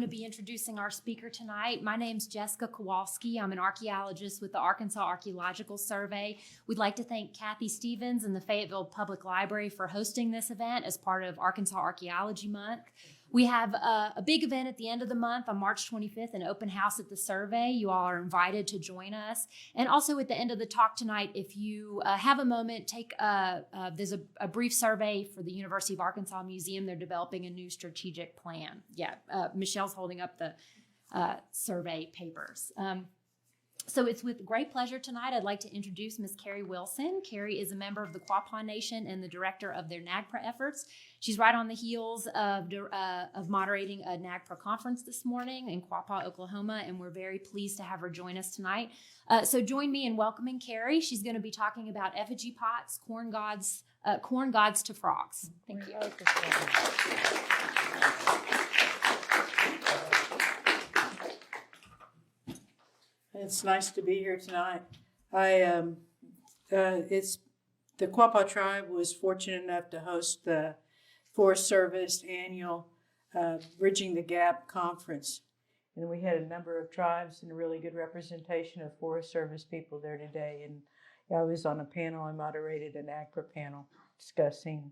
to be introducing our speaker tonight. My name's Jessica Kowalski. I'm an archaeologist with the Arkansas Archeological Survey. We'd like to thank Kathy Stevens and the Fayetteville Public Library for hosting this event as part of Arkansas Archeology Month. We have a big event at the end of the month on March 25th, an open house at the survey. You all are invited to join us. And also at the end of the talk tonight, if you have a moment, there's a brief survey for the University of Arkansas Museum. They're developing a new strategic plan. Yeah, Michelle's holding up the survey papers. So it's with great pleasure tonight I'd like to introduce Ms. Carrie Wilson. Carrie is a member of the Quapaw Nation and the director of their NAGPRA efforts. She's right on the heels of moderating a NAGPRA conference this morning in Quapaw, Oklahoma, and we're very pleased to have her join us tonight. So join me in welcoming Carrie. She's going to be talking about effigy pots, corn gods to frogs. Thank you. It's nice to be here tonight. It's the Quapaw tribe was fortunate enough to host the Forest Service annual Bridging the Gap conference, and we had a number of tribes and a really good representation of Forest Service people there today. And I was on a panel. I moderated an NAGPRA panel discussing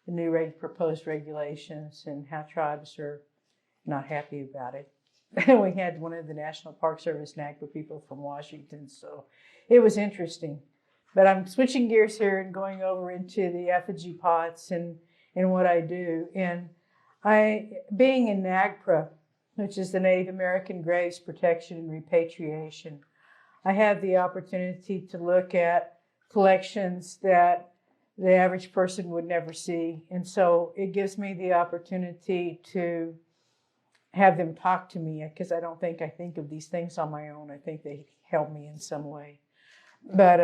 the new proposed regulations and how tribes are not happy about it. We had one of the National Park Service NAGPRA people from Washington, so it was interesting. But I'm switching gears here and going over into the effigy pots and what I do. And being in NAGPRA, which is the Native American Graves Protection and Repatriation, I have the opportunity to look at collections that the average person would never see. And so it gives me the opportunity to have them talk to me, because I don't think I think of these things on my own. I think they help me in some way. But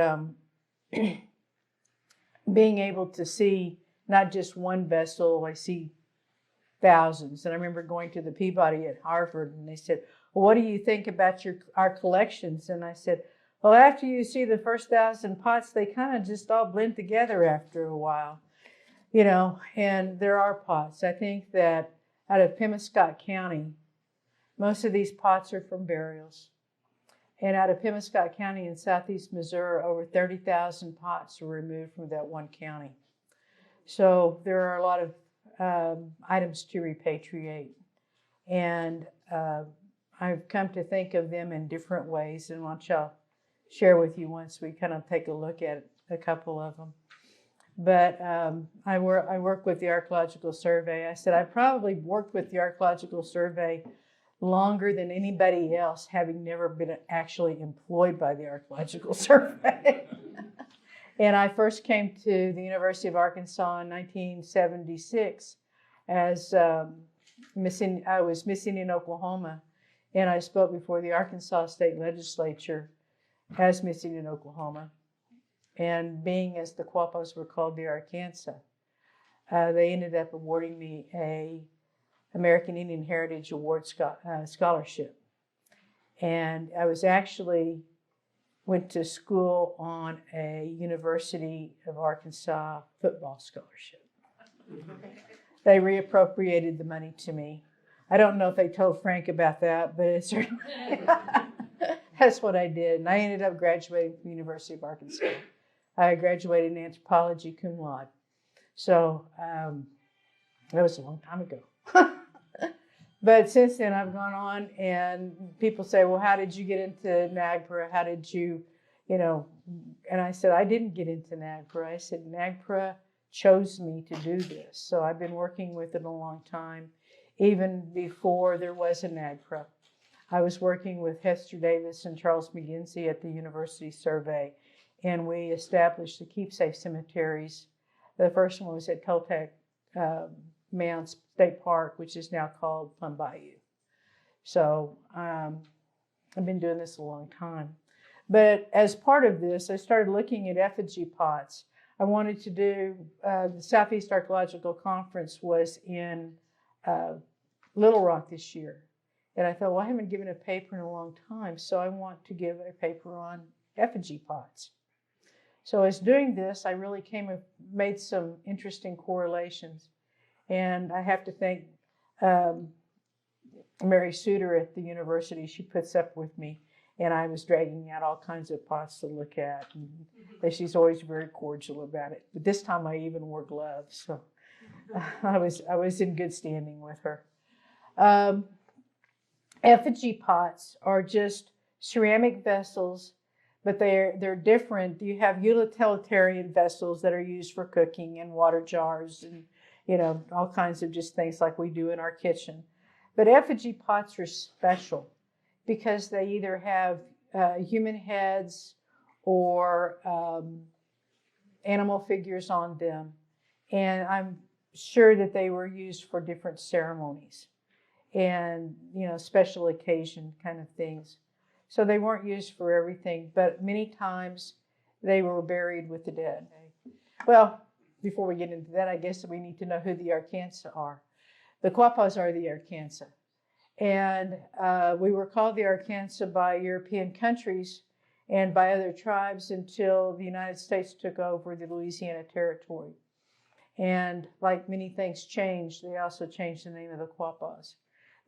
being able to see not just one vessel, I see thousands. And I remember going to the Peabody at Harvard, and they said, well, what do you think about our collections? And I said, well, after you see the first 1,000 pots, they kind of just all blend together after a while, and there are pots. I think that out of Pemiscot County, most of these pots are from burials. And out of Pemiscot County in southeast Missouri, over 30,000 pots were removed from that one county. So there are a lot of items to repatriate. And I've come to think of them in different ways, and I'll share with you once we kind of take a look at a couple of them. But I work with the Archaeological Survey. I said I probably worked with the Archaeological Survey longer than anybody else, having never been actually employed by the Archaeological Survey. And I first came to the University of Arkansas in 1976 as I was missing in Oklahoma, and I spoke before the Arkansas State Legislature as missing in Oklahoma. And being, as the Quapaws were called, the Arkansas, they ended up awarding me a American Indian Heritage Award scholarship. And I went to school on a University of Arkansas football scholarship. They reappropriated the money to me. I don't know if they told Frank about that, but it certainly that's what I did. And I ended up graduating from the University of Arkansas. I graduated in anthropology cum laude. So that was a long time ago. But since then, I've gone on, and people say, well, how did you get into NAGPRA? How did you, and I said, I didn't get into NAGPRA. I said, NAGPRA chose me to do this. So I've been working with it a long time, even before there was a NAGPRA. I was working with Hester Davis and Charles McGinsey at the University Survey, and we established the keepsafe cemeteries. The first one was at Toltec Mounds State Park, which is now called Plum Bayou. So I've been doing this a long time. But as part of this, I started looking at effigy pots. I wanted to do, the Southeast Archaeological Conference was in Little Rock this year. And I thought, well, I haven't given a paper in a long time, so I want to give a paper on effigy pots. So as doing this, I really made some interesting correlations. And I have to thank Mary Suter at the university, she puts up with me, and I was dragging out all kinds of pots to look at, and she's always very cordial about it. But this time I even wore gloves, so I was in good standing with her. Effigy pots are just ceramic vessels, but they're different. You have utilitarian vessels that are used for cooking, and water jars, and all kinds of just things like we do in our kitchen. But effigy pots are special because they either have human heads or animal figures on them, and I'm sure that they were used for different ceremonies and special occasion kind of things. So they weren't used for everything, but many times they were buried with the dead. Well, before we get into that, I guess we need to know who the Arkansas are. The Quapaws are the Arkansas. And we were called the Arkansas by European countries and by other tribes until the United States took over the Louisiana Territory. And like many things changed, they also changed the name of the Quapaws.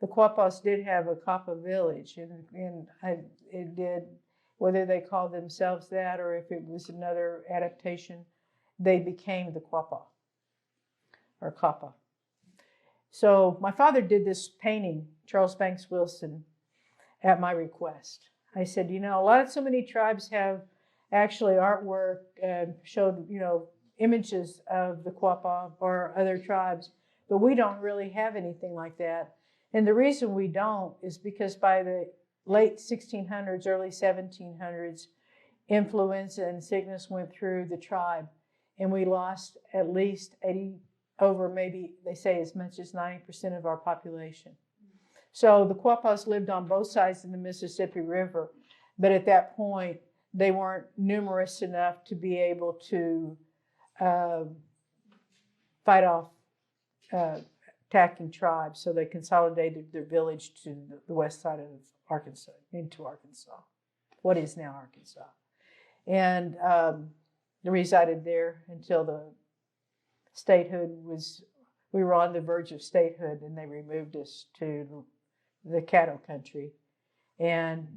The Quapaws did have a Quapaw village, and it did, whether they called themselves that or if it was another adaptation, they became the Quapaw, or Quapaw. So my father did this painting, Charles Banks Wilson, at my request. I said, so many tribes have actually artwork showed, images of the Quapaw or other tribes, but we don't really have anything like that. And the reason we don't is because by the late 1600s, early 1700s, influenza and sickness went through the tribe, and we lost at least 80, over maybe they say as much as 90% of our population. So the Quapaws lived on both sides of the Mississippi River, but at that point, they weren't numerous enough to be able to fight off attacking tribes, so they consolidated their village to the west side of Arkansas, into Arkansas, what is now Arkansas. And they resided there until the statehood we were on the verge of statehood, and they removed us to the cattle country. And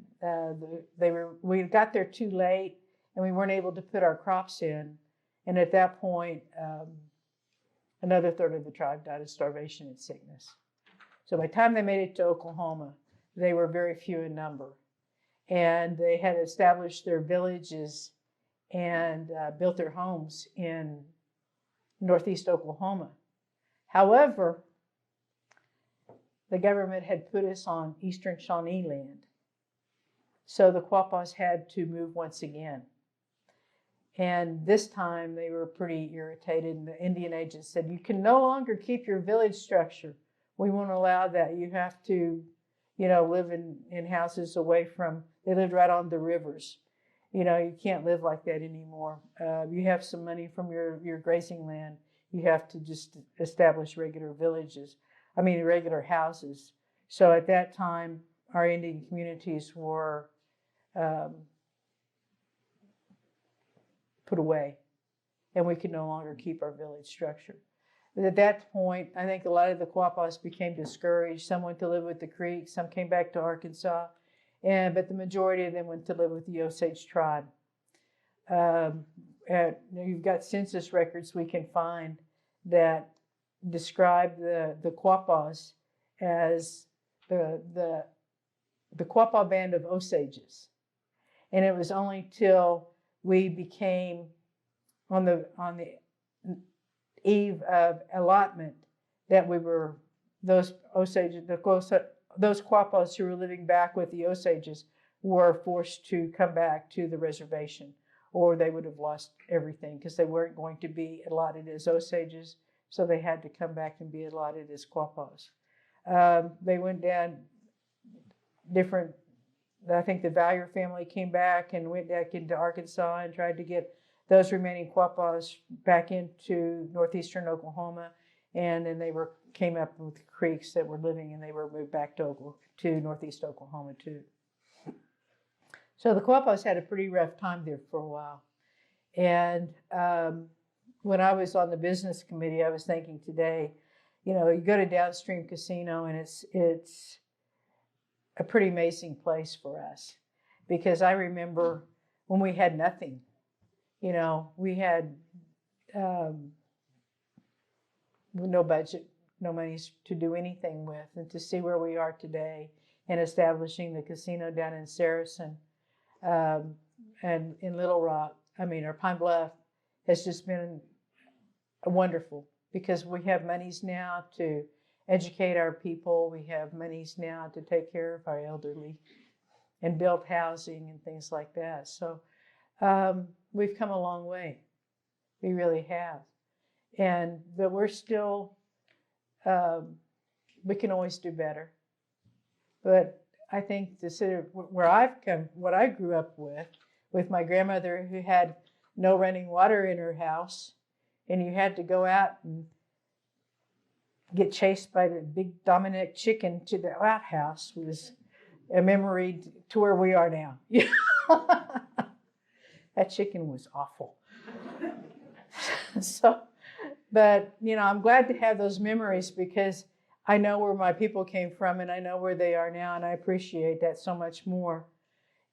we got there too late, and we weren't able to put our crops in. And at that point, another third of the tribe died of starvation and sickness. So by the time they made it to Oklahoma, they were very few in number. And they had established their villages and built their homes in northeast Oklahoma. However, the government had put us on Eastern Shawnee land. So the Quapaws had to move once again. And this time they were pretty irritated, and the Indian agents said, "You can no longer keep your village structure. We won't allow that. You have to, live in houses away from," they lived right on the rivers. You can't live like that anymore. You have some money from your grazing land. You have to just establish regular regular houses. So at that time, our Indian communities were put away, and we could no longer keep our village structure. But at that point, I think a lot of the Quapaws became discouraged. Some went to live with the Creeks, some came back to Arkansas, but the majority of them went to live with the Osage tribe. You've got census records we can find that describe the Quapaws as the Quapaw band of Osages, and it was only till we became on the eve of allotment that we were those Osages, those Quapaws who were living back with the Osages were forced to come back to the reservation, or they would have lost everything because they weren't going to be allotted as Osages, so they had to come back and be allotted as Quapaws. They went down different. I think the Valier family came back and went back into Arkansas and tried to get those remaining Quapaws back into northeastern Oklahoma, and then they came up with the Creeks that were living, and they were moved back to northeast Oklahoma too. So the Quapaws had a pretty rough time there for a while. And when I was on the business committee, I was thinking today, you go to Downstream Casino, and it's a pretty amazing place for us, because I remember when we had nothing. You know, we had no budget, no money to do anything with, and to see where we are today and establishing the casino down in Saracen and in Little Rock, or Pine Bluff, has just been wonderful, because we have monies now to educate our people. We have monies now to take care of our elderly and build housing and things like that. So we've come a long way. We really have. But we're still, we can always do better. But I think the city where I've come, what I grew up with my grandmother, who had no running water in her house, and you had to go out and get chased by the big Dominic chicken to the outhouse, was a memory to where we are now. That chicken was awful. But I'm glad to have those memories, because I know where my people came from and I know where they are now, and I appreciate that so much more.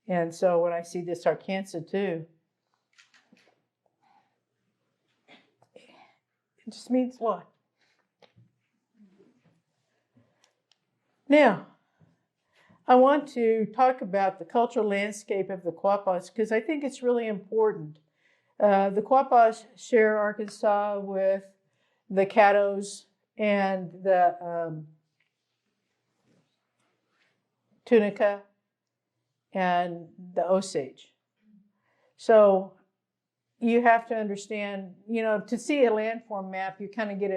And so when I see this Arkansas too, it just means a lot. Now, I want to talk about the cultural landscape of the Quapaws, because I think it's really important. The Quapaws share Arkansas with the Caddos and the Tunica and the Osage. So you have to understand, to see a landform map, you kind of get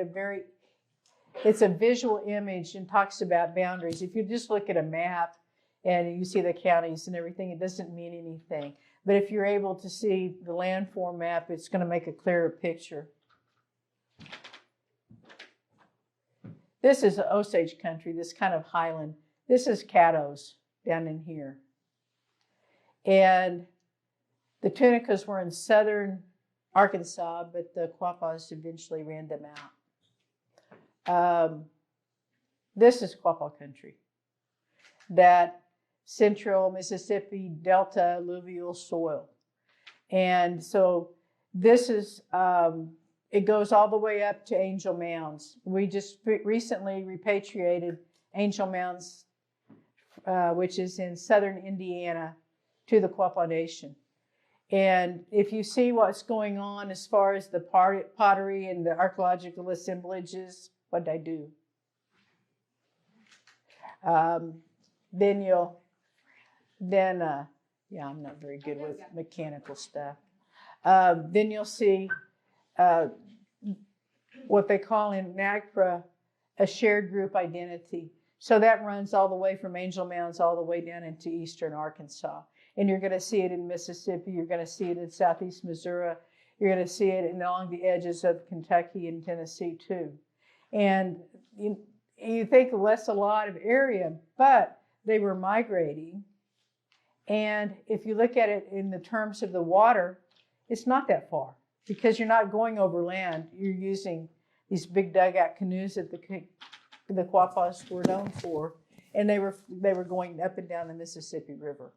it's a visual image and talks about boundaries. If you just look at a map and you see the counties and everything, it doesn't mean anything. But if you're able to see the landform map, it's going to make a clearer picture. This is Osage country, this kind of highland. This is Caddos down in here. And the Tunicas were in southern Arkansas, but the Quapaws eventually ran them out. This is Quapaw country. That central Mississippi Delta alluvial soil. And so this is, it goes all the way up to Angel Mounds. We just recently repatriated Angel Mounds, which is in southern Indiana, to the Quapaw Nation. And if you see what's going on as far as the pottery and the archaeological assemblages, what did I do? I'm not very good with mechanical stuff. Then you'll see what they call in NAGPRA a shared group identity. So that runs all the way from Angel Mounds all the way down into eastern Arkansas. And you're going to see it in Mississippi. You're going to see it in southeast Missouri. You're going to see it along the edges of Kentucky and Tennessee too. And you think that's a lot of area, but they were migrating. And if you look at it in the terms of the water, it's not that far, because you're not going over land. You're using these big dugout canoes that the Quapaws were known for, and they were going up and down the Mississippi River.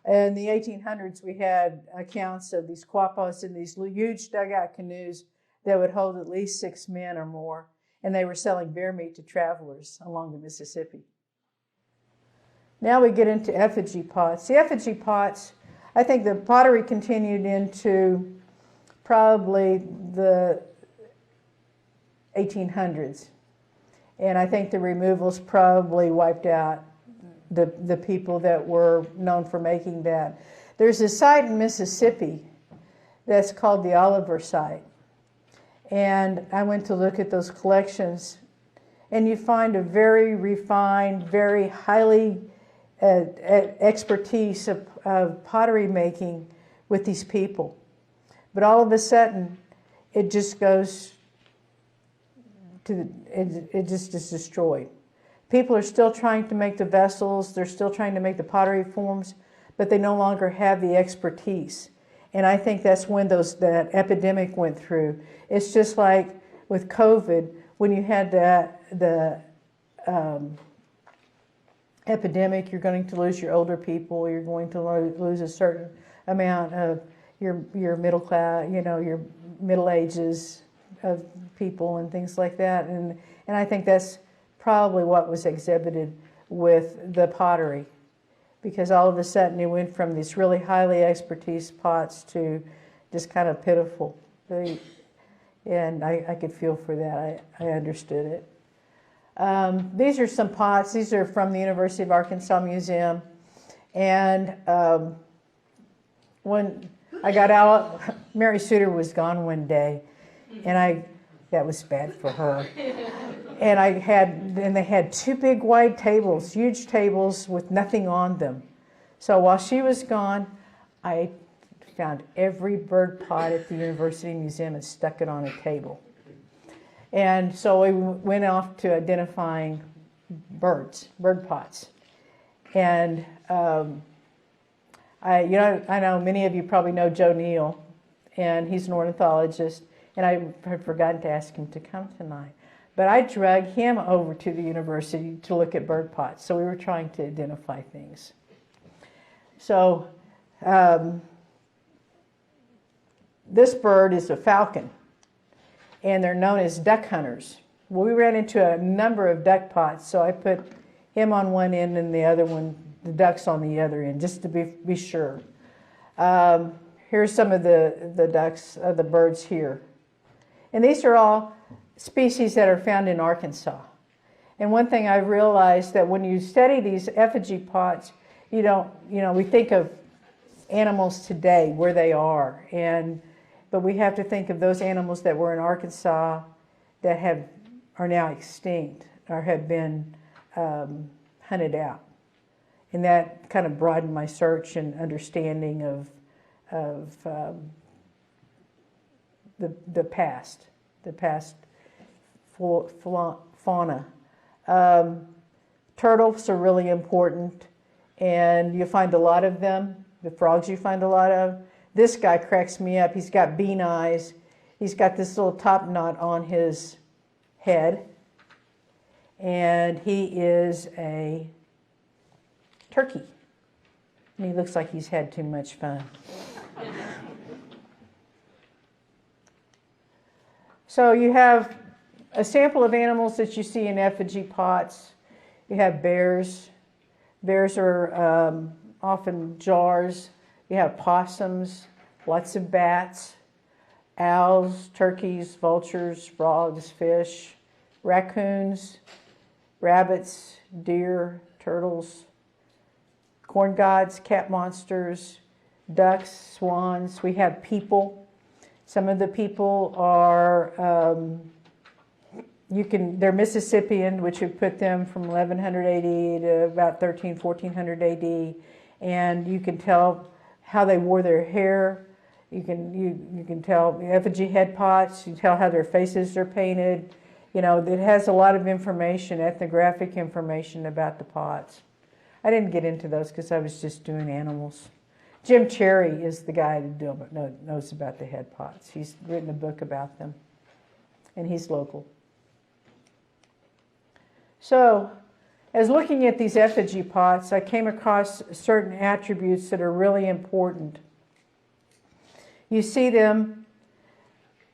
In the 1800s, we had accounts of these Quapaws in these huge dugout canoes that would hold at least 6 men or more, and they were selling bear meat to travelers along the Mississippi. Now we get into effigy pots. The effigy pots, I think the pottery continued into probably the 1800s. And I think the removals probably wiped out the people that were known for making that. There's a site in Mississippi that's called the Oliver site. And I went to look at those collections, and you find a very refined, very highly expertise of pottery making with these people. But all of a sudden, it just goes to, it just is destroyed. People are still trying to make the vessels, they're still trying to make the pottery forms, but they no longer have the expertise. And I think that's when that epidemic went through. It's just like with COVID, when you had the epidemic, you're going to lose your older people, you're going to lose a certain amount of your middle class, your middle ages of people and things like that. And I think that's probably what was exhibited with the pottery, because all of a sudden it went from these really highly expertise pots to just kind of pitiful. And I could feel for that. I understood it. These are some pots. These are from the University of Arkansas Museum. And when I got out, Mary Suter was gone one day, and that was bad for her. And they had two big wide tables, huge tables with nothing on them. So while she was gone, I found every bird pot at the University Museum and stuck it on a table. And so we went off to identifying bird pots. And I know many of you probably know Joe Neal, and he's an ornithologist, and I had forgotten to ask him to come tonight. But I drug him over to the university to look at bird pots. So we were trying to identify things. So this bird is a falcon, and they're known as duck hunters. Well, we ran into a number of duck pots, so I put him on one end and the other one, the ducks on the other end, just to be sure. Here's some of the ducks, the birds here. And these are all species that are found in Arkansas. And one thing I've realized that when you study these effigy pots, we think of animals today, where they are, but we have to think of those animals that were in Arkansas that are now extinct or have been hunted out. And that kind of broadened my search and understanding of the past fauna. Turtles are really important, and you find a lot of them. The frogs you find a lot of. This guy cracks me up. He's got bean eyes. He's got this little top knot on his head, and he is a turkey. And he looks like he's had too much fun. So you have a sample of animals that you see in effigy pots. You have bears. Bears are often jars. You have possums, lots of bats, owls, turkeys, vultures, frogs, fish, raccoons, rabbits, deer, turtles, corn gods, cat monsters, ducks, swans. We have people. Some of the people are, they're Mississippian, which would put them from 1100 AD to about 1400 AD. And you can tell how they wore their hair. You can tell effigy head pots. You can tell how their faces are painted. It has a lot of information, ethnographic information about the pots. I didn't get into those because I was just doing animals. Jim Cherry is the guy that knows about the head pots. He's written a book about them, and he's local. So, as looking at these effigy pots, I came across certain attributes that are really important. You see them,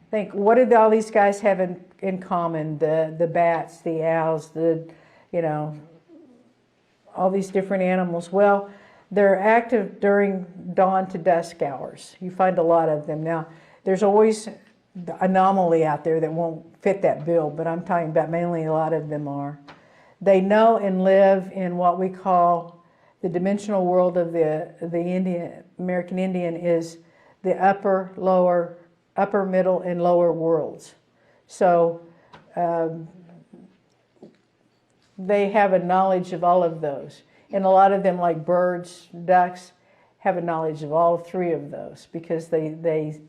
think, what did all these guys have in common? The bats, the owls, all these different animals. Well, they're active during dawn to dusk hours. You find a lot of them. Now, there's always the anomaly out there that won't fit that bill, but I'm talking about mainly a lot of them are. They know and live in what we call the dimensional world of the American Indian is the upper, middle, and lower worlds. So they have a knowledge of all of those. And a lot of them, like birds, ducks, have a knowledge of all three of those because they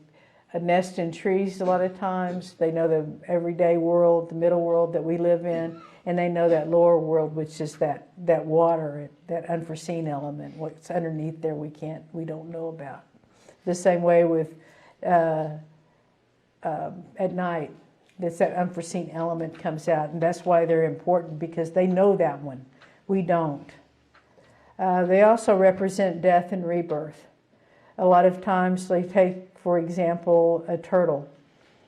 nest in trees a lot of times. They know the everyday world, the middle world that we live in, and they know that lower world, which is that water, that unforeseen element. What's underneath there we don't know about. The same way with at night, that unforeseen element comes out, and that's why they're important because they know that one. We don't. They also represent death and rebirth. A lot of times they take, for example, a turtle.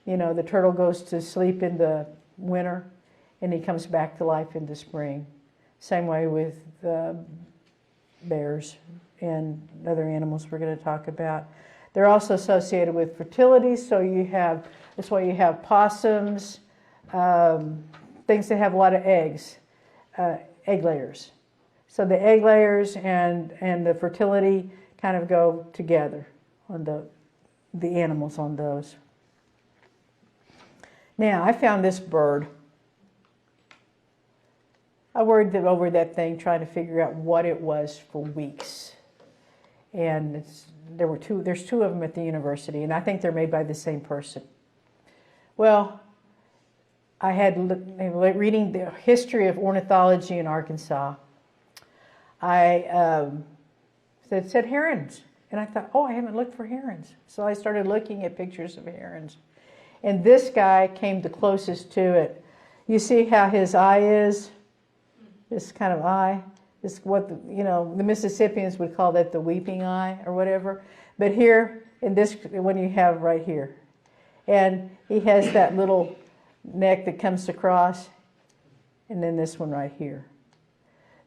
You know, the turtle goes to sleep in the winter and he comes back to life in the spring. Same way with bears and other animals we're going to talk about. They're also associated with fertility, so that's why you have possums, things that have a lot of eggs, egg layers. So the egg layers and the fertility kind of go together on the animals on those. Now, I found this bird. I worried over that thing trying to figure out what it was for weeks. And there's two of them at the university, and I think they're made by the same person. Well, I had, reading the history of ornithology in Arkansas, I said herons. And I thought, oh, I haven't looked for herons. So I started looking at pictures of herons. And this guy came the closest to it. You see how his eye is? This kind of eye. This what the Mississippians would call that the weeping eye or whatever. But here, in this one you have right here. And he has that little neck that comes across, and then this one right here.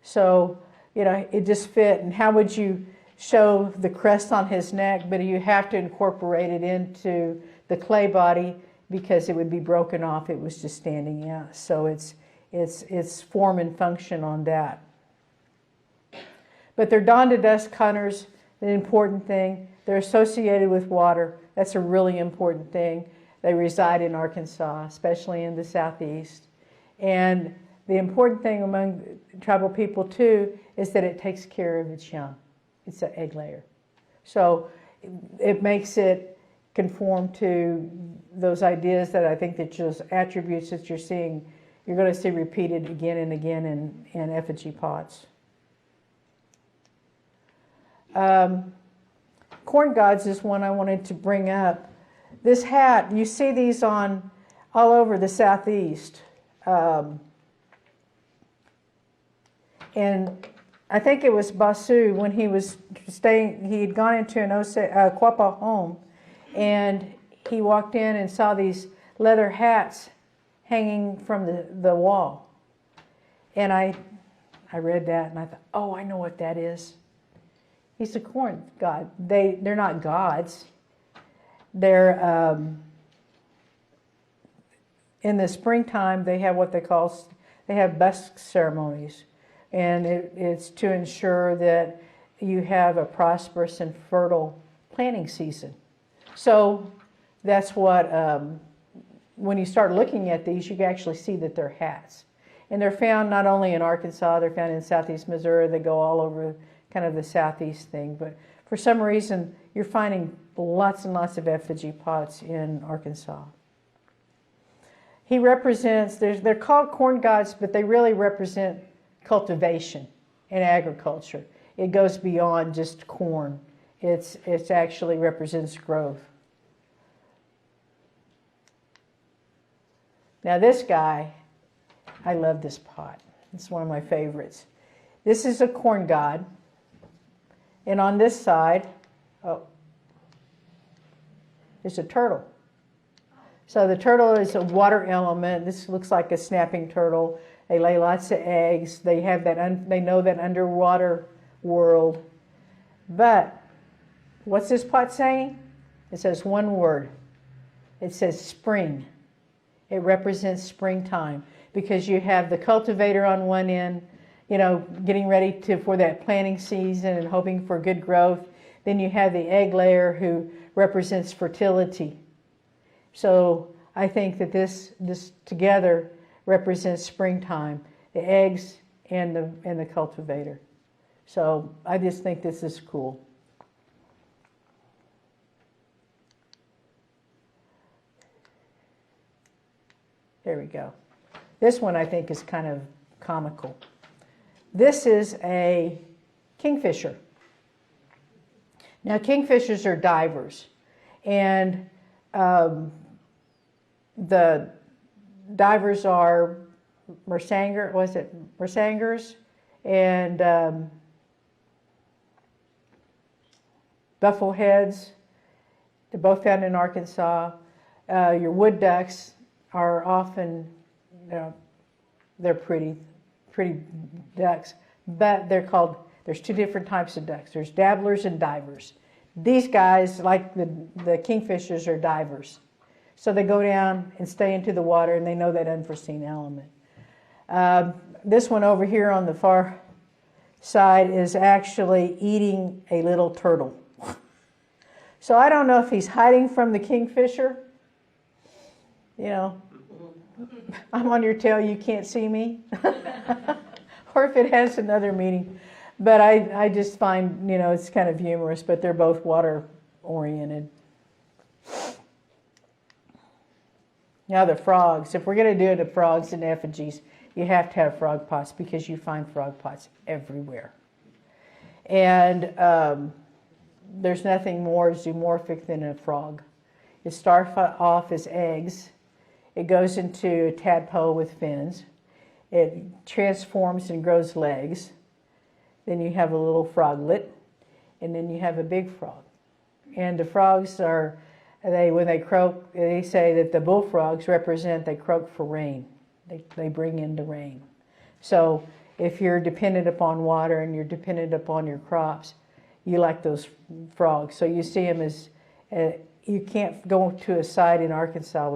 So, it just fit. And how would you show the crest on his neck? But you have to incorporate it into the clay body because it would be broken off. It was just standing out. So it's form and function on that. But they're dawn to dusk hunters, an important thing. They're associated with water. That's a really important thing. They reside in Arkansas, especially in the southeast. And the important thing among tribal people too is that it takes care of its young. It's an egg layer. So it makes it conform to those ideas that I think that those attributes that you're seeing, you're going to see repeated again and again in effigy pots. Corn gods is one I wanted to bring up. This hat, you see these all over the southeast. And I think it was Basu when he was staying, he had gone into an Quapaw home, and he walked in and saw these leather hats hanging from the wall. And I read that and I thought, oh, I know what that is. He's a corn god. They're not gods. They're in the springtime. They have what they have busk ceremonies, and it's to ensure that you have a prosperous and fertile planting season. So that's what when you start looking at these, you can actually see that they're hats, and they're found not only in Arkansas. They're found in southeast Missouri. They go all over kind of the southeast thing, but for some reason you're finding lots and lots of effigy pots in Arkansas. He represents, they're called corn gods, but they really represent cultivation and agriculture. It goes beyond just corn. It actually represents growth. Now this guy, I love this pot. It's one of my favorites. This is a corn god. And on this side, is a turtle. So the turtle is a water element. This looks like a snapping turtle. They lay lots of eggs. They have that. They know that underwater world. But what's this pot saying? It says one word. It says spring. It represents springtime because you have the cultivator on one end, getting ready for that planting season and hoping for good growth. Then you have the egg layer who represents fertility. So I think that this together represents springtime, the eggs and the cultivator. So I just think this is cool. There we go. This one I think is kind of comical. This is a kingfisher. Now kingfishers are divers, and the divers are Mersangers, and buffleheads, they're both found in Arkansas. Your wood ducks are often, they're pretty ducks, but there's two different types of ducks. There's dabblers and divers. These guys, like the kingfishers, are divers. So they go down and stay into the water, and they know that unforeseen element. This one over here on the far side is actually eating a little turtle. So I don't know if he's hiding from the kingfisher. I'm on your tail, you can't see me. Or if it has another meaning. But I just find, it's kind of humorous, but they're both water oriented. Now the frogs. If we're going to do the frogs and effigies, you have to have frog pots because you find frog pots everywhere. And there's nothing more zoomorphic than a frog. It starts off as eggs. It goes into a tadpole with fins. It transforms and grows legs. Then you have a little froglet, and then you have a big frog. And the frogs when they croak, they say that the bullfrogs they croak for rain. They bring in the rain. So if you're dependent upon water and you're dependent upon your crops, you like those frogs. So you see them as, you can't go to a site in Arkansas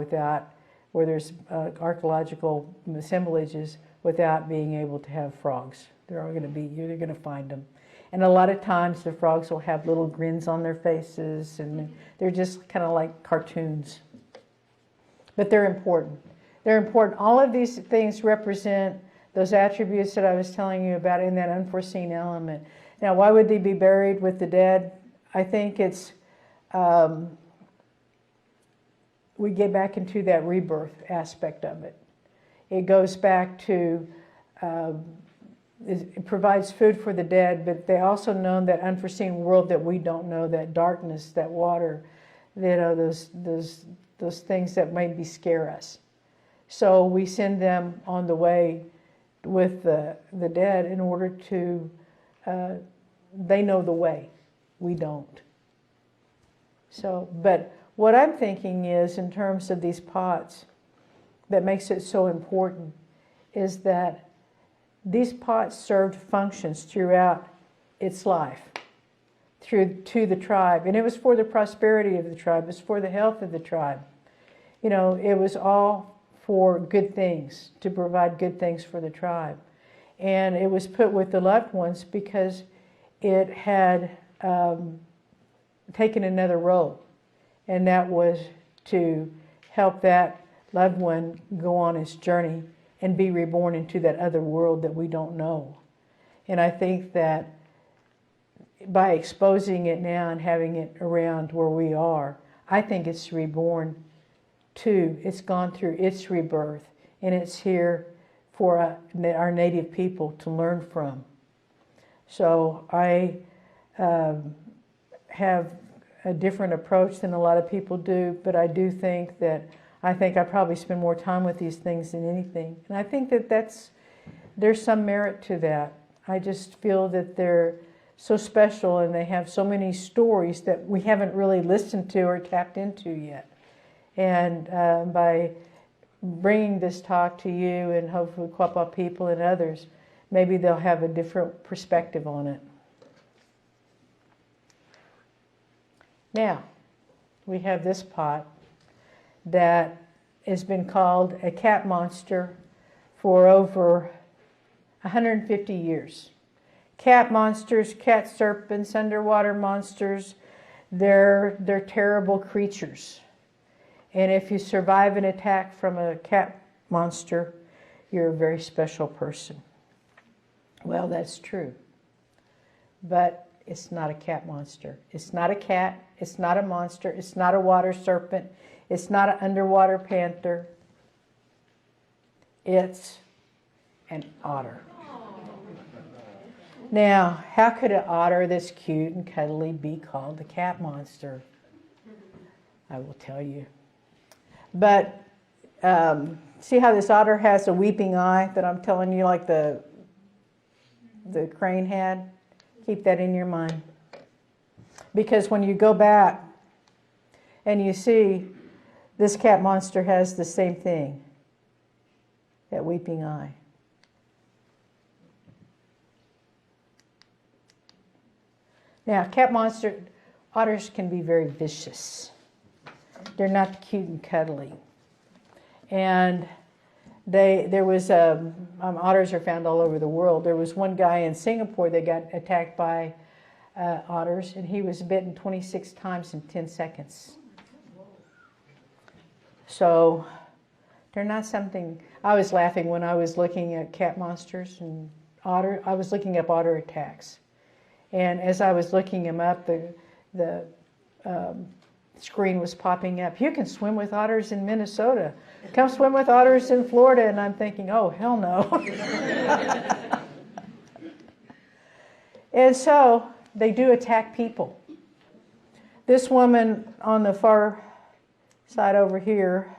where there's archaeological assemblages without being able to have frogs. You're going to find them. And a lot of times the frogs will have little grins on their faces, and they're just kind of like cartoons. But they're important. They're important. All of these things represent those attributes that I was telling you about in that unforeseen element. Now, why would they be buried with the dead? I think it's, we get back into that rebirth aspect of it. It goes back to, it provides food for the dead, but they also know that unforeseen world that we don't know, that darkness, that water, those things that maybe scare us. So we send them on the way with the dead in order to, they know the way, we don't. So, but what I'm thinking is, in terms of these pots, that makes it so important, is that these pots served functions throughout its life, to the tribe. And it was for the prosperity of the tribe. It was for the health of the tribe. It was all for good things, to provide good things for the tribe. And it was put with the loved ones because it had taken another role. And that was to help that loved one go on his journey and be reborn into that other world that we don't know. And I think that by exposing it now and having it around where we are, I think it's reborn too. It's gone through its rebirth, and it's here for our native people to learn from. So I have a different approach than a lot of people do, but I do think that I probably spend more time with these things than anything. And I think that there's some merit to that. I just feel that they're so special and they have so many stories that we haven't really listened to or tapped into yet. And by bringing this talk to you and hopefully Quapaw people and others, maybe they'll have a different perspective on it. Now, we have this pot that has been called a cat monster for over 150 years. Cat monsters, cat serpents, underwater monsters, they're terrible creatures. And if you survive an attack from a cat monster, you're a very special person. Well, that's true. But it's not a cat monster. It's not a cat. It's not a monster. It's not a water serpent. It's not an underwater panther. It's an otter. Now, how could an otter that's cute and cuddly be called the cat monster? I will tell you. But see how this otter has a weeping eye that I'm telling you, like the crane had? Keep that in your mind. because when you go back and you see this cat monster has the same thing, that weeping eye. Now, cat monster, otters can be very vicious. They're not cute and cuddly. And otters are found all over the world. There was one guy in Singapore that got attacked by otters, and he was bitten 26 times in 10 seconds. So they're not something. I was laughing when I was looking at cat monsters and otter. I was looking up otter attacks, and as I was looking them up, the screen was popping up. You can swim with otters in Minnesota. Come swim with otters in Florida. And I'm thinking, oh, hell no. And so they do attack people. This woman on the far side over here,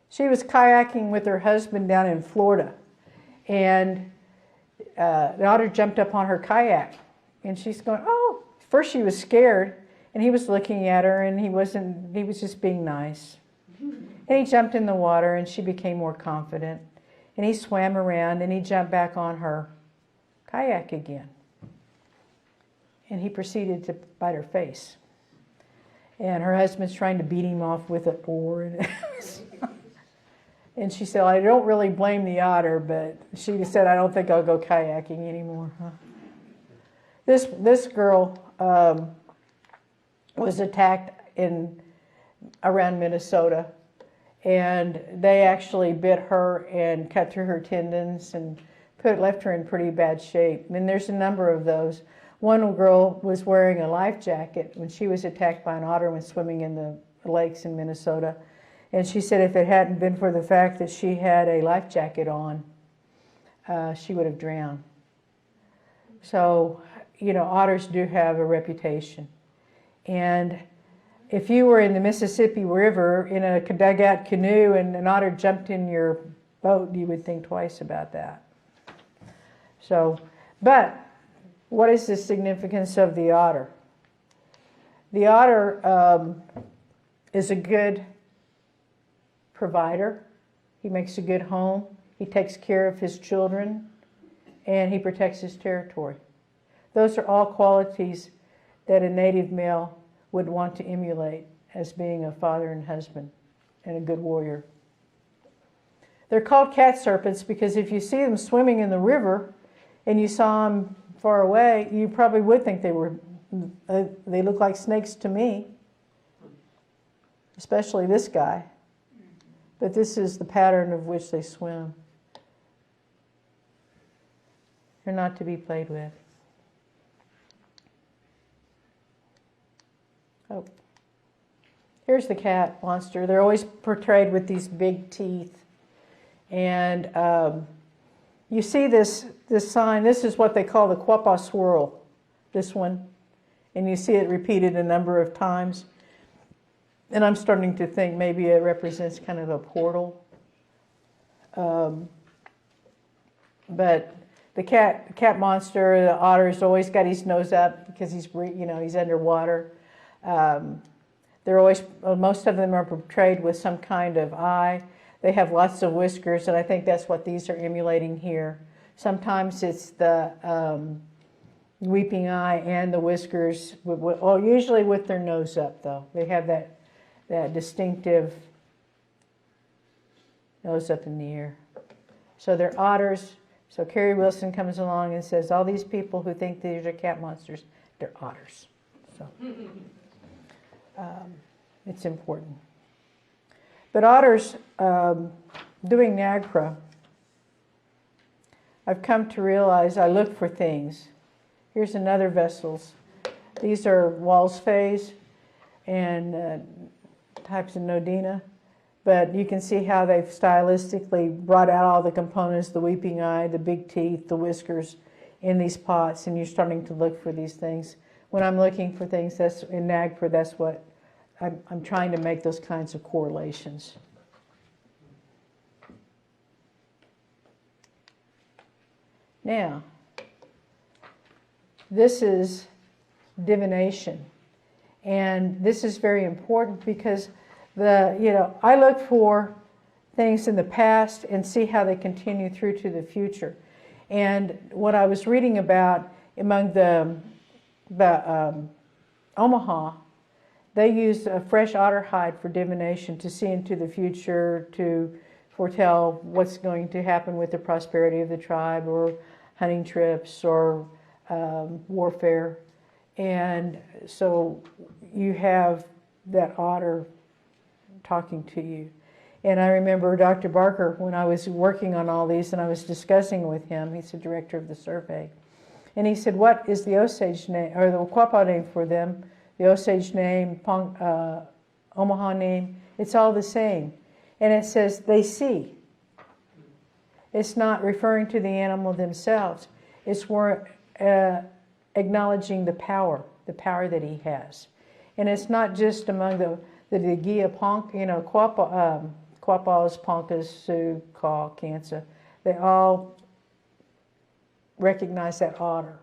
she was kayaking with her husband down in Florida. And the otter jumped up on her kayak. And she's going, oh. First she was scared. And he was looking at her, and he was just being nice. And he jumped in the water, and she became more confident. And he swam around, and he jumped back on her kayak again. And he proceeded to bite her face. And her husband's trying to beat him off with an oar. And she said, I don't really blame the otter, but she said, I don't think I'll go kayaking anymore. Huh? This girl was attacked around Minnesota, and they actually bit her and cut through her tendons and left her in pretty bad shape. And there's a number of those. One girl was wearing a life jacket when she was attacked by an otter when swimming in the lakes in Minnesota, and she said if it hadn't been for the fact that she had a life jacket on, she would have drowned. So, otters do have a reputation. And if you were in the Mississippi River in a dugout canoe and an otter jumped in your boat, you would think twice about that. So, but what is the significance of the otter? The otter is a good provider. He makes a good home. He takes care of his children, and he protects his territory. Those are all qualities that a native male would want to emulate as being a father and husband and a good warrior. They're called cat serpents because if you see them swimming in the river and you saw them far away, you probably would think they look like snakes to me, especially this guy. But this is the pattern of which they swim. They're not to be played with. Oh, here's the cat monster. They're always portrayed with these big teeth. And you see this sign. This is what they call the Quapaw swirl, this one. And you see it repeated a number of times. And I'm starting to think maybe it represents kind of a portal. But the cat monster, the otter's always got his nose up because he's underwater. They're always, most of them are portrayed with some kind of eye. They have lots of whiskers, and I think that's what these are emulating here. Sometimes it's the weeping eye and the whiskers, usually with their nose up, though. They have that distinctive nose up in the air. So they're otters. So Carrie Wilson comes along and says, all these people who think these are cat monsters, they're otters. So it's important. But otters, doing NAGPRA, I've come to realize I look for things. Here's another vessels. These are Wall's phase and types of Nodina. But you can see how they've stylistically brought out all the components, the weeping eye, the big teeth, the whiskers in these pots, and you're starting to look for these things. When I'm looking for things, that's in NAGPRA, that's what I'm trying to make those kinds of correlations. Now, this is divination. And this is very important because I look for things in the past and see how they continue through to the future. And what I was reading about among the Omaha, they use a fresh otter hide for divination to see into the future, to foretell what's going to happen with the prosperity of the tribe, or hunting trips, or warfare. And so you have that otter talking to you. And I remember Dr. Barker, when I was working on all these and I was discussing with him, he's the director of the survey, and he said, what is the Osage name, or the Quapaw name for them, the Osage name, Omaha name, it's all the same. And it says they see. It's not referring to the animal themselves. It's more acknowledging the power that he has. And it's not just among the Ogiya-Pong, Quapaws, Ponkas, Sioux, Kaw, Kansa. They all recognize that otter.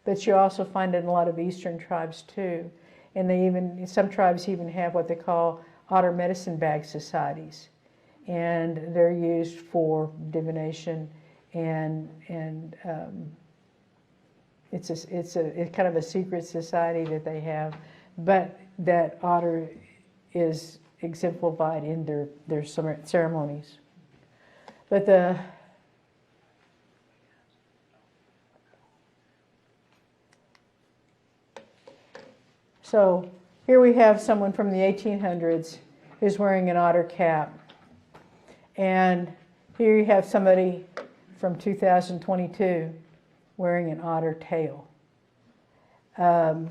But you also find it in a lot of eastern tribes too. And some tribes even have what they call otter medicine bag societies. And they're used for divination, and it's kind of a secret society that they have, but that otter is exemplified in their ceremonies. But so here we have someone from the 1800s who's wearing an otter cap. And here you have somebody from 2022 wearing an otter tail. No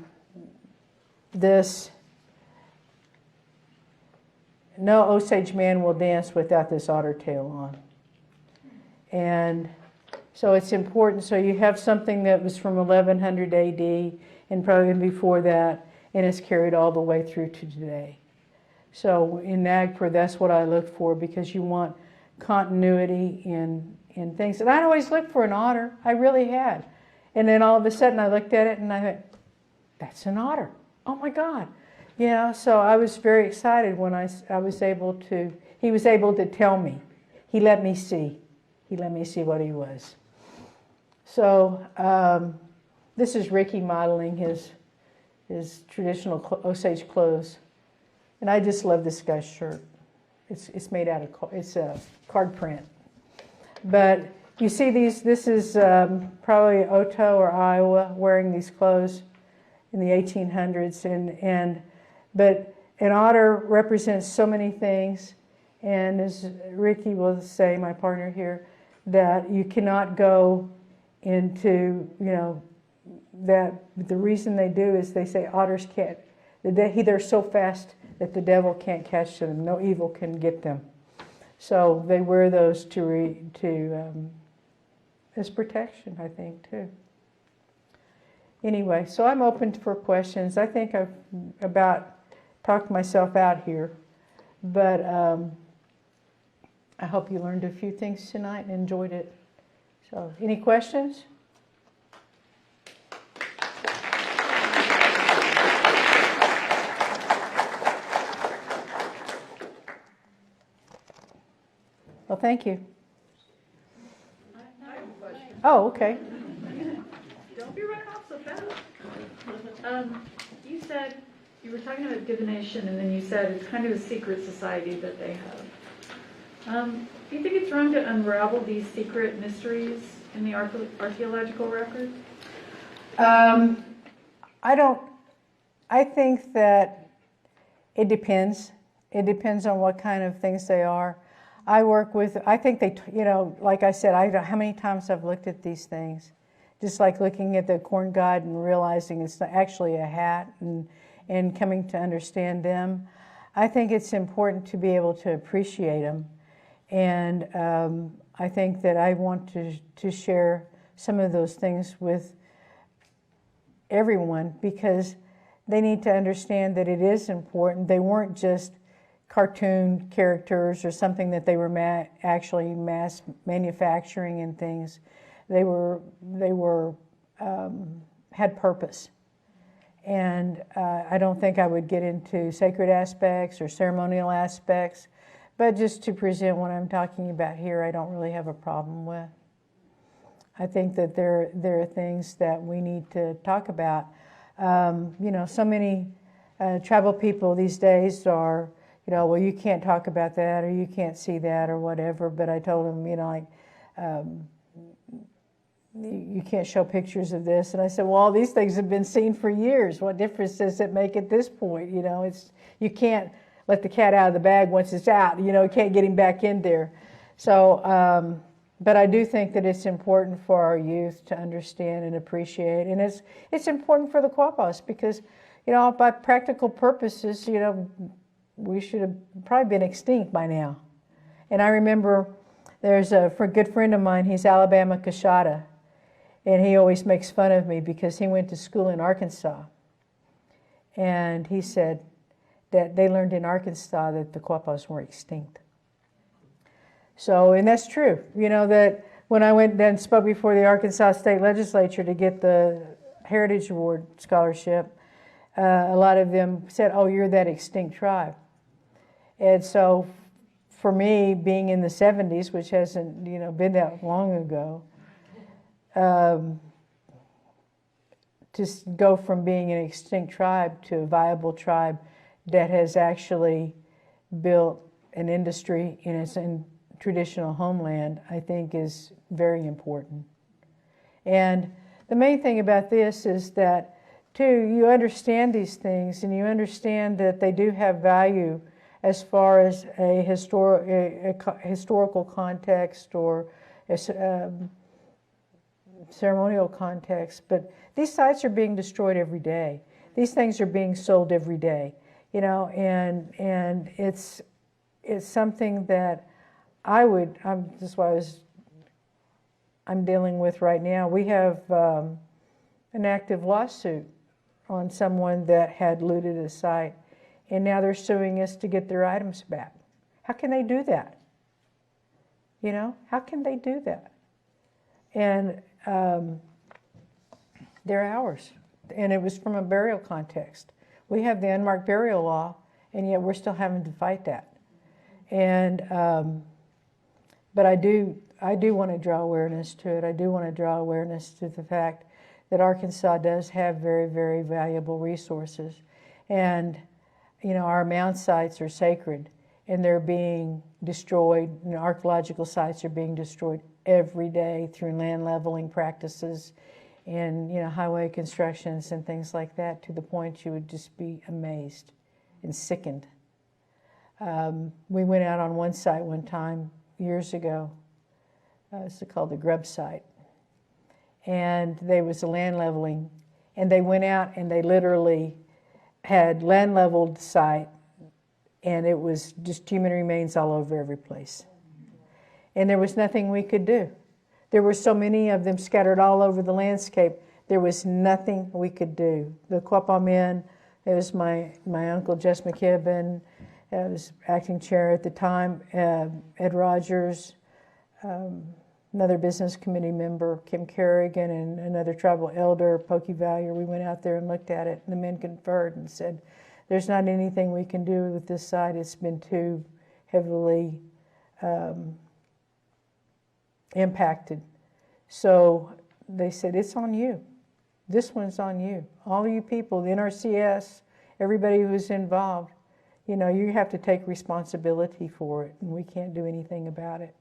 Osage man will dance without this otter tail on. And so it's important. So you have something that was from 1100 AD and probably before that, and it's carried all the way through to today. So in NAGPRA, that's what I look for, because you want continuity in things. And I'd always looked for an otter. I really had. And then all of a sudden I looked at it and I thought, that's an otter. Oh my God. So I was very excited when I was able to, he was able to tell me. He let me see. He let me see what he was. So this is Ricky modeling his traditional Osage clothes. And I just love this guy's shirt. It's made out of, it's a card print. But you see these, this is probably Oto or Iowa wearing these clothes in the 1800s. But an otter represents so many things. And as Ricky will say, my partner here, that you cannot go into, that the reason they do is they say otters can't, they're so fast that the devil can't catch them. No evil can get them. So they wear those as protection, I think, too. Anyway, so I'm open for questions. I think I've about talked myself out here, but I hope you learned a few things tonight and enjoyed it. So, any questions? Well, thank you. I have a question. Oh, okay. Don't be running off so fast. You said, you were talking about divination, and then you said it's kind of a secret society that they have. Do you think it's wrong to unravel these secret mysteries in the archaeological record? I think that it depends. It depends on what kind of things they are. I think they, like I said, I don't know how many times I've looked at these things. Just like looking at the corn god and realizing it's actually a hat and coming to understand them. I think it's important to be able to appreciate them. And I think that I want to share some of those things with everyone, because they need to understand that it is important. They weren't just cartoon characters or something that they were actually mass manufacturing and things. They were had purpose, And I don't think I would get into sacred aspects or ceremonial aspects, but just to present what I'm talking about here, I don't really have a problem with. I think that there are things that we need to talk about. You know, so many tribal people these days are, you know, well, you can't talk about that or you can't see that or whatever. But I told them, you know, like, you can't show pictures of this. And I said, well, all these things have been seen for years. What difference does it make at this point? You know, you can't let the cat out of the bag once it's out. You know, you can't get him back in there. So, but I do think that it's important for our youth to understand and appreciate. And it's important for the Quapaws because, you know, by practical purposes, you know, we should have probably been extinct by now. And I remember there's a good friend of mine, he's Alabama Coshada. And he always makes fun of me because he went to school in Arkansas. And he said that they learned in Arkansas that the Quapaws were extinct. So, and that's true. You know, that when I went and spoke before the Arkansas State Legislature to get the Heritage Award scholarship, a lot of them said, oh, you're that extinct tribe. And so for me, being in the 70s, which hasn't, you know, been that long ago, to go from being an extinct tribe to a viable tribe that has actually built an industry in its traditional homeland, I think is very important. And the main thing about this is that, too, you understand these things and you understand that they do have value as far as a historical context or ceremonial context, but these sites are being destroyed every day. These things are being sold every day, you know, and it's something that that's what I'm dealing with right now. We have an active lawsuit on someone that had looted a site, and now they're suing us to get their items back. How can they do that? You know, how can they do that? And they're ours. And it was from a burial context. We have the unmarked burial law, and yet we're still having to fight that. And but I do want to draw awareness to it. I do want to draw awareness to the fact that Arkansas does have very, very valuable resources. And, you know, our mound sites are sacred, and they're being destroyed. You know, archaeological sites are being destroyed every day through land leveling practices and, you know, highway constructions and things like that, to the point you would just be amazed and sickened. We went out on one site one time years ago. It's called the Grub site. And there was a land leveling, and they went out and they literally had land leveled site, and it was just human remains all over every place. And there was nothing we could do. There were so many of them scattered all over the landscape. There was nothing we could do. The Quapaw men, it was my uncle Jess McKibben, I was acting chair at the time, Ed Rogers, another business committee member, Kim Kerrigan, and another tribal elder, Pokey Valier. We went out there and looked at it, and the men conferred and said, there's not anything we can do with this site. It's been too heavily impacted. So they said, it's on you. This one's on you. All you people, the NRCS, everybody who's involved, you know, you have to take responsibility for it, and we can't do anything about it.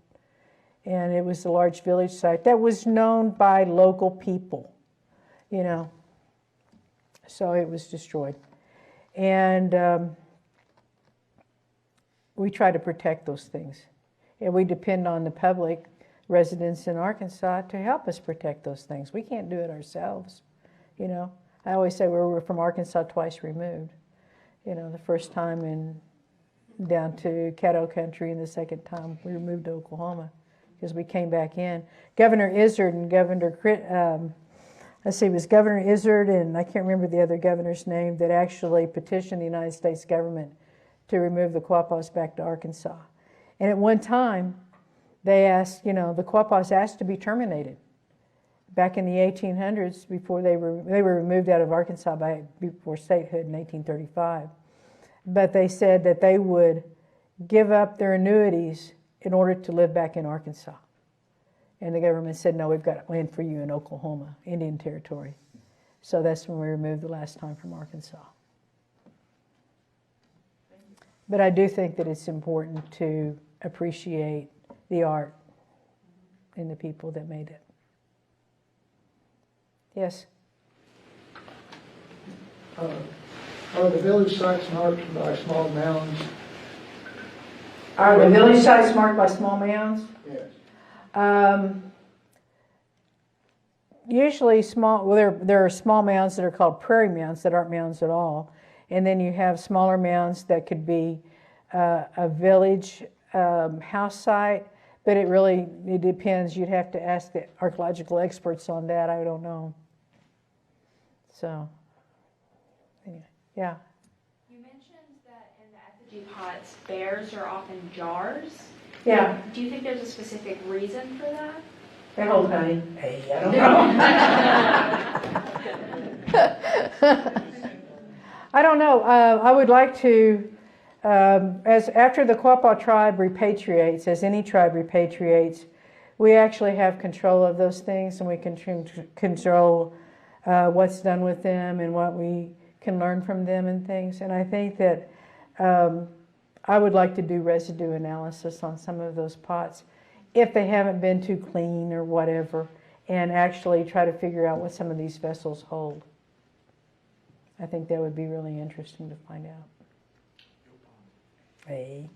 And it was a large village site that was known by local people, you know. So it was destroyed. And we try to protect those things. And we depend on the public residents in Arkansas to help us protect those things. We can't do it ourselves, you know. I always say we're from Arkansas twice removed. You know, the first time down to Caddo Country, and the second time we were moved to Oklahoma because we came back in. Governor Izzard and it was Governor Izzard and I can't remember the other governor's name that actually petitioned the United States government to remove the Quapaws back to Arkansas. And at one time, they asked, you know, the Quapaws asked to be terminated back in the 1800s, before they were removed out of Arkansas before statehood in 1835. But they said that they would give up their annuities in order to live back in Arkansas. And the government said, no, we've got land for you in Oklahoma, Indian Territory. So that's when we were removed the last time from Arkansas. But I do think that it's important to appreciate the art and the people that made it. Yes? Are the village sites marked by small mounds? Are the village sites marked by small mounds? Yes. Usually small, well, there are small mounds that are called prairie mounds that aren't mounds at all. And then you have smaller mounds that could be a village house site, but it depends. You'd have to ask the archaeological experts on that. I don't know. So, anyway, yeah. You mentioned that in the effigy pots, bears are often jars. Yeah. Do you think there's a specific reason for that? They hold honey. Hey, I don't know. I don't know. I would like to, after the Quapaw tribe repatriates, as any tribe repatriates, we actually have control of those things, and we can control what's done with them and what we can learn from them and things. And I think that I would like to do residue analysis on some of those pots if they haven't been too clean or whatever, and actually try to figure out what some of these vessels hold. I think that would be really interesting to find out. Hey,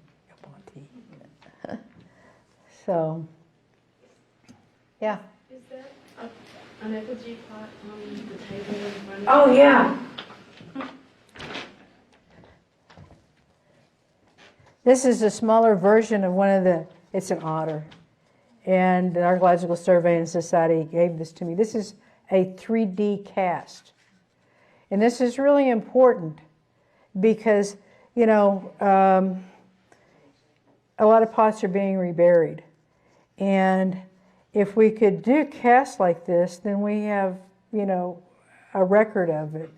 so, yeah. Is that an effigy pot on the table in front of you? Oh, yeah. This is a smaller version of one of the, it's an otter. And the Archaeological Survey and Society gave this to me. This is a 3D cast. And this is really important because, you know, a lot of pots are being reburied. And if we could do casts like this, then we have, you know, a record of it.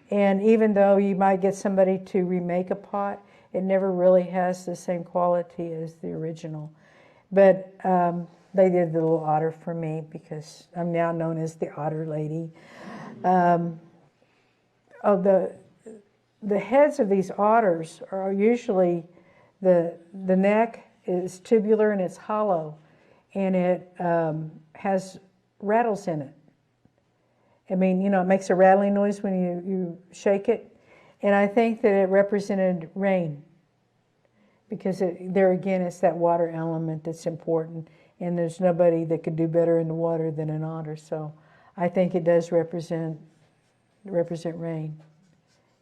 And even though you might get somebody to remake a pot, it never really has the same quality as the original. But they did the little otter for me because I'm now known as the otter lady. The heads of these otters are usually, the neck is tubular and it's hollow, and it has rattles in it. I mean, you know, it makes a rattling noise when you shake it. And I think that it represented rain, because there again, it's that water element that's important, and there's nobody that could do better in the water than an otter. So I think it does represent rain.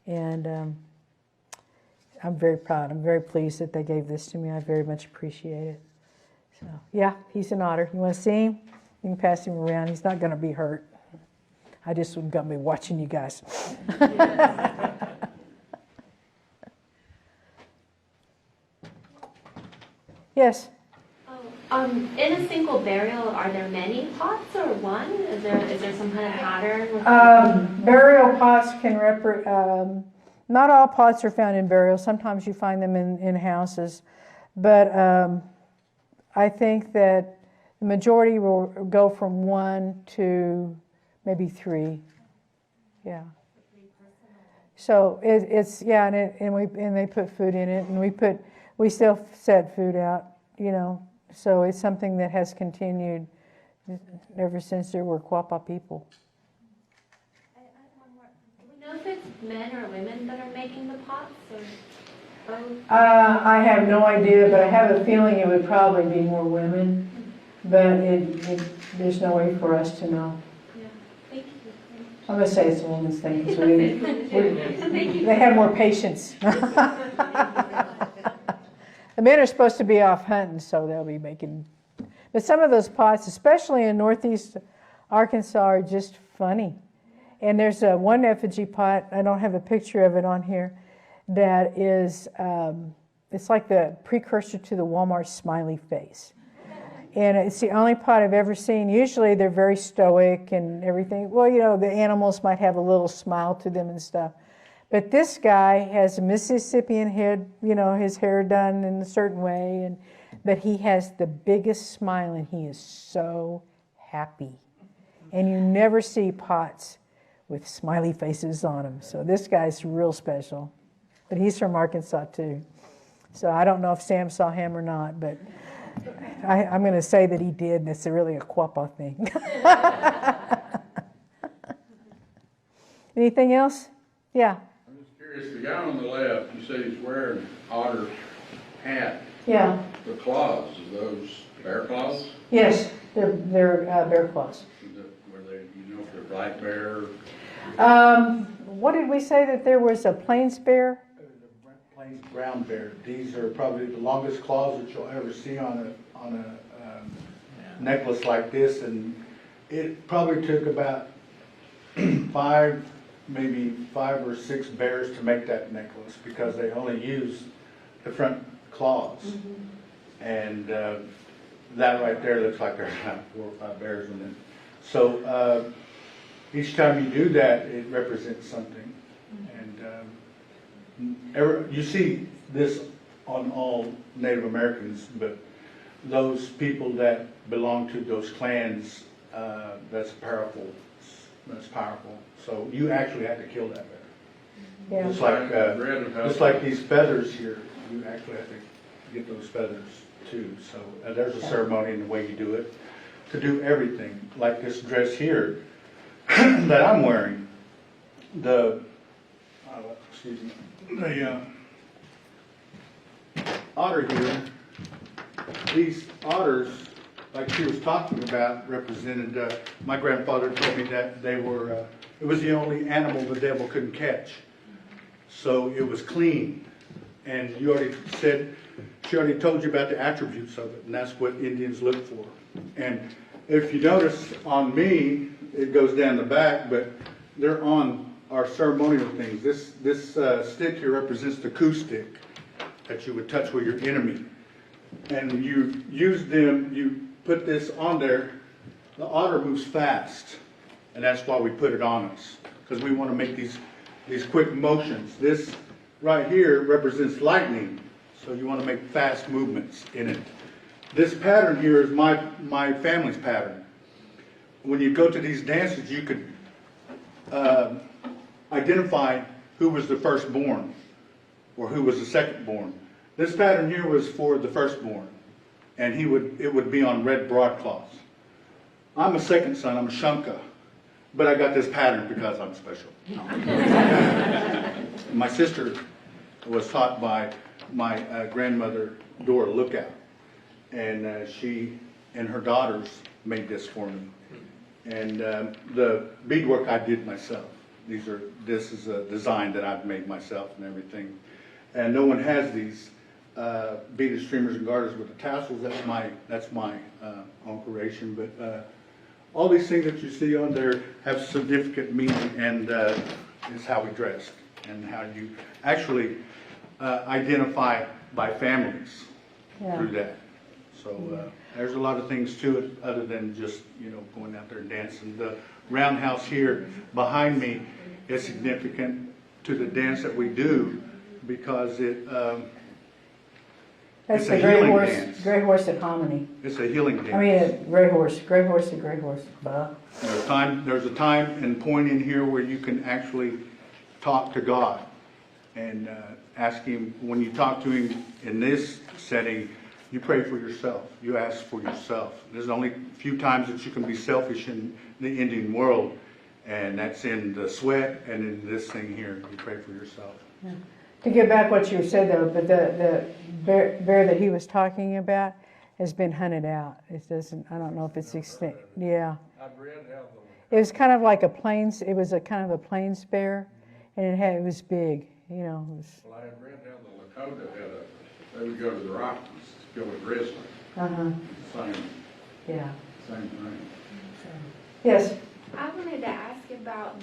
And I'm very proud. I'm very pleased that they gave this to me. I very much appreciate it. So yeah, he's an otter. You want to see him? You can pass him around. He's not going to be hurt. I just wouldn't going to be watching you guys. Yes? In a single burial, are there many pots or one? Is there some kind of pattern? Burial pots can not all pots are found in burial. Sometimes you find them in houses. But I think that the majority will go from 1 to maybe 3. Yeah. So it's yeah, and they put food in it, and we still set food out, you know. So it's something that has continued ever since there were Quapaw people. I have one more. Do we know if it's men or women that are making the pots, or both? I have no idea, but I have a feeling it would probably be more women. But there's no way for us to know. Yeah. Thank you. I'm going to say it's a woman's thing. So Thank you. they have more patience. The men are supposed to be off hunting, so they'll be making. But some of those pots, especially in northeast Arkansas, are just funny. And there's one effigy pot, I don't have a picture of it on here, that is, it's like the precursor to the Walmart smiley face. And it's the only pot I've ever seen. Usually they're very stoic and everything. Well, you know, the animals might have a little smile to them and stuff. But this guy has a Mississippian head, you know, his hair done in a certain way, but he has the biggest smile and he is so happy. And you never see pots with smiley faces on them. So this guy's real special. But he's from Arkansas too. So I don't know if Sam saw him or not, but I'm going to say that he did, and it's really a Quapaw thing. Anything else? Yeah. I'm just curious, the guy on the left, you said he's wearing otter hat. Yeah. The claws, are those bear claws? Yes, they're bear claws. Were they, you know, if they're black bear? What did we say that there was a plains bear? Plains brown bear. These are probably the longest claws that you'll ever see on a necklace like this, and it probably took about maybe five or six bears to make that necklace, because they only use the front claws. And that right there looks like there's about 4 or 5 bears in it. So each time you do that, it represents something. And you see this on all Native Americans, but those people that belong to those clans, that's powerful. That's powerful. So you actually have to kill that bear. Yeah. Just like these feathers here, you actually have to get those feathers too. So there's a ceremony in the way you do it to do everything. Like this dress here that I'm wearing, the otter here. These otters, like she was talking about, represented. My grandfather told me that they were. It was the only animal the devil couldn't catch. So it was clean, and you already said. She already told you about the attributes of it, and that's what Indians look for. And if you notice on me, it goes down the back, but they're on our ceremonial things. This stick here represents the coup stick that you would touch with your enemy. And you use them, you put this on there, the otter moves fast. And that's why we put it on us, because we want to make these quick motions. This right here represents lightning, so you want to make fast movements in it. This pattern here is my family's pattern. When you go to these dances, you could identify who was the firstborn or who was the secondborn. This pattern here was for the firstborn, and it would be on red broadcloth. I'm a second son, I'm a Shunka, but I got this pattern because I'm special. My sister was taught by my grandmother, Dora Lookout, and she and her daughters made this for me. And the beadwork I did myself. This is a design that I've made myself and everything. And no one has these beaded streamers and garters with the tassels. That's my own creation. But all these things that you see on there have significant meaning, and is how we dress and how you actually identify by families through that. So there's a lot of things to it other than just, going out there and dancing. The roundhouse here behind me is significant to the dance that we do, because That's it's the a gray healing horse, dance. gray horse at Hominy. It's a healing dance. I mean, a gray horse, gray horse, a gray horse. Bah. There's a time and point in here where you can actually talk to God and ask Him. When you talk to Him in this setting, you pray for yourself. You ask for yourself. There's only a few times that you can be selfish in the Indian world, and that's in the sweat and in this thing here. You pray for yourself. Yeah. To get back what you said though, but the bear that he was talking about has been hunted out. It doesn't. I don't know if it's extinct. Yeah. I've read how It was kind of like a plains. It was a kind of a plains bear, and it was big. It was. Well, I had read how the Lakota they would go to the Rockies to kill a grizzly. Same Yeah. thing. Yes. I wanted to ask about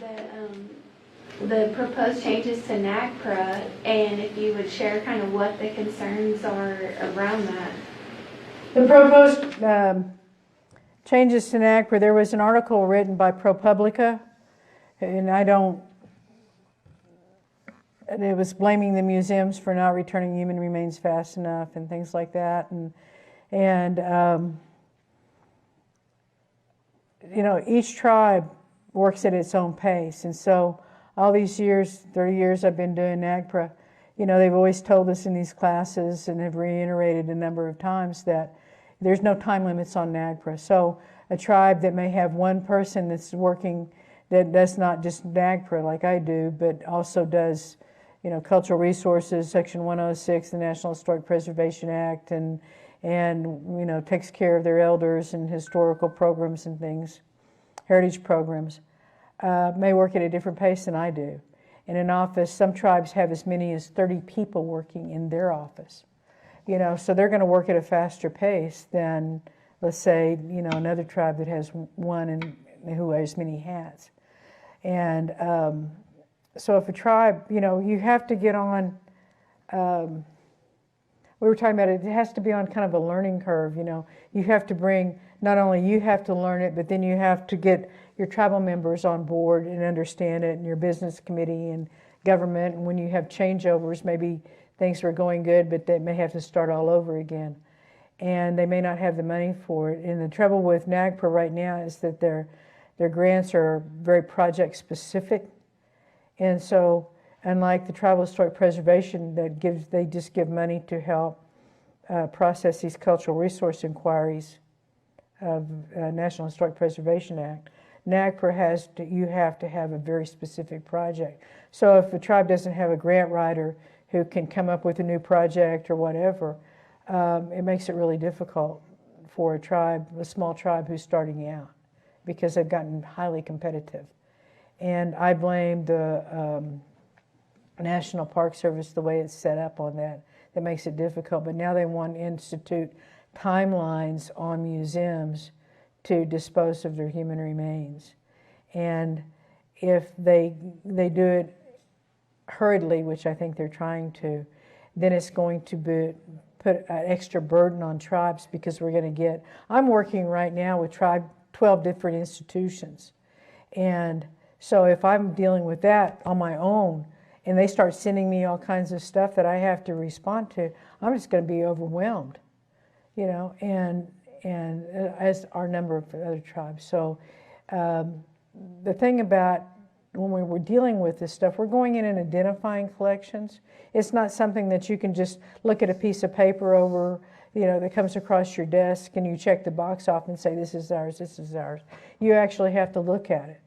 the proposed changes to NAGPRA, and if you would share kind of what the concerns are around that. The proposed changes to NAGPRA, there was an article written by ProPublica, and it was blaming the museums for not returning human remains fast enough and things like that. And you know, each tribe works at its own pace. And so all these years, 30 years I've been doing NAGPRA, you know, they've always told us in these classes and have reiterated a number of times that there's no time limits on NAGPRA. So a tribe that may have one person that's working that does not just NAGPRA like I do, but also does, you know, cultural resources, Section 106, the National Historic Preservation Act, and you know, takes care of their elders and historical programs and things, heritage programs, may work at a different pace than I do. In an office, some tribes have as many as 30 people working in their office. You know, so they're going to work at a faster pace than, let's say, you know, another tribe that has one and who wears many hats. And so if a tribe, you know, you have to get on, we were talking about it has to be on kind of a learning curve, you know. You have to bring, not only you have to learn it, but then you have to get your tribal members on board and understand it, and your business committee and government. And when you have changeovers, maybe things were going good, but they may have to start all over again. And they may not have the money for it. And the trouble with NAGPRA right now is that their grants are very project specific. And so, unlike the Tribal Historic Preservation they just give money to help process these cultural resource inquiries of National Historic Preservation Act, NAGPRA you have to have a very specific project. So if a tribe doesn't have a grant writer who can come up with a new project or whatever, it makes it really difficult for a small tribe who's starting out, because they've gotten highly competitive. And I blame the National Park Service, the way it's set up on that makes it difficult. But now they want to institute timelines on museums to dispose of their human remains. And if they do it hurriedly, which I think they're trying to, then it's going to put an extra burden on tribes, because I'm working right now with 12 different institutions. And so if I'm dealing with that on my own, and they start sending me all kinds of stuff that I have to respond to, I'm just going to be overwhelmed, you know, and as are a number of other tribes. So the thing about when we were dealing with this stuff, we're going in and identifying collections. It's not something that you can just look at a piece of paper over, you know, that comes across your desk and you check the box off and say, this is ours, this is ours. You actually have to look at it.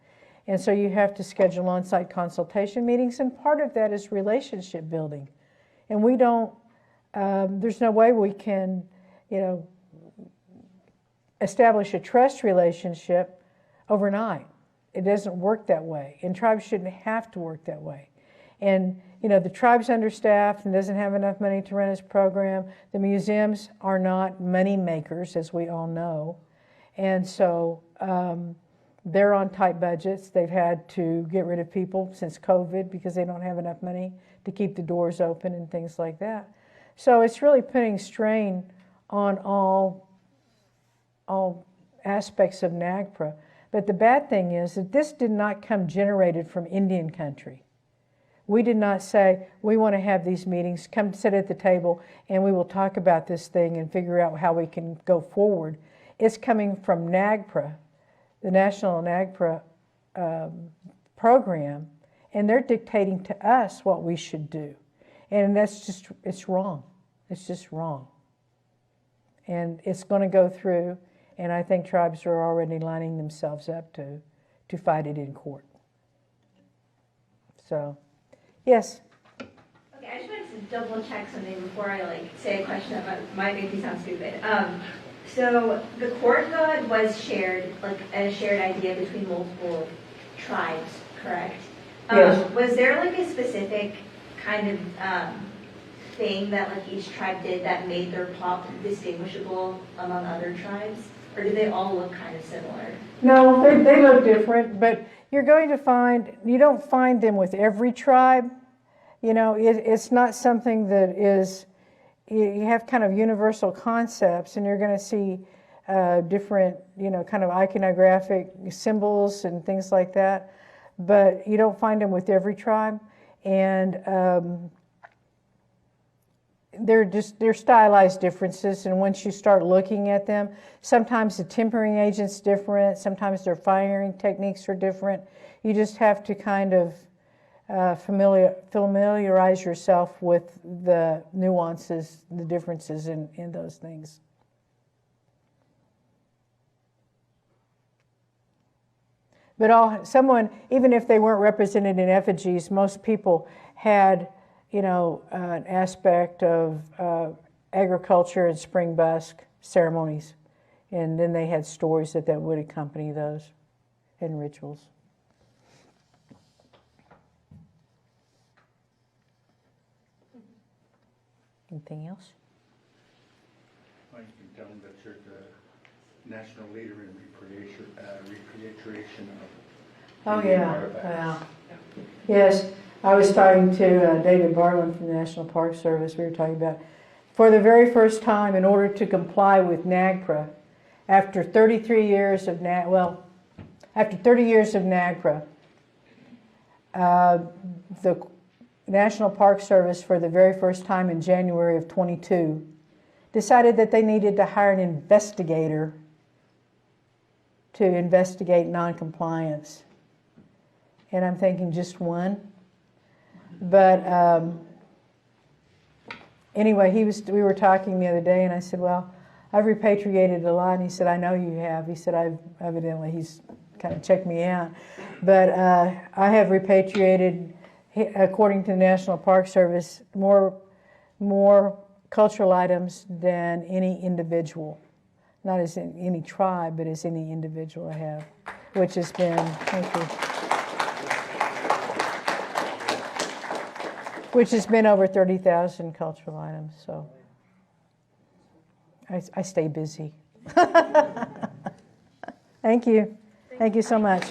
And so you have to schedule on-site consultation meetings, and part of that is relationship building. And we don't, there's no way we can, you know, establish a trust relationship overnight. It doesn't work that way, and tribes shouldn't have to work that way. And, you know, the tribe's understaffed and doesn't have enough money to run its program. The museums are not money makers, as we all know. And so, they're on tight budgets. They've had to get rid of people since COVID because they don't have enough money to keep the doors open and things like that. So it's really putting strain on all aspects of NAGPRA. But the bad thing is that this did not come generated from Indian country. We did not say, we want to have these meetings, come sit at the table, and we will talk about this thing and figure out how we can go forward. It's coming from NAGPRA, the National NAGPRA program, and they're dictating to us what we should do. And it's wrong. It's just wrong. And it's going to go through, and I think tribes are already lining themselves up to fight it in court. So, yes? Okay, I just wanted to double check something before I say a question that might make me sound stupid. So the court god was shared, a shared idea between multiple tribes, correct? Yes. Was there a specific kind of thing that each tribe did that made their plot distinguishable among other tribes? Or do they all look kind of similar? No, they look different, but you're going to find, you don't find them with every tribe. You know, it's not something that is you have kind of universal concepts, and you're going to see different, kind of iconographic symbols and things like that, but you don't find them with every tribe, and they're stylized differences, and once you start looking at them, sometimes the tempering agent's different, sometimes their firing techniques are different. You just have to kind of familiarize yourself with the nuances, the differences in those things. But even if they weren't represented in effigies, most people had, an aspect of agriculture and spring busk ceremonies, and then they had stories that would accompany those and rituals. Anything else? Well, you can tell them that you're the national leader in repatriation of Indian artifacts. Well, yes, I was talking to David Barlin from the National Park Service. We were talking about, for the very first time, in order to comply with NAGPRA, after 33 years of after 30 years of NAGPRA, the National Park Service, for the very first time in January of 22, decided that they needed to hire an investigator to investigate noncompliance. And I'm thinking just one. But anyway, we were talking the other day, and I said, well, I've repatriated a lot. And he said, I know you have. He said, he's kind of checked me out. But I have repatriated, according to the National Park Service, more cultural items than any individual. Not as in any tribe, but as any individual I have, which has been, thank you, which has been over 30,000 cultural items. So I stay busy. Thank you. Thank you so much.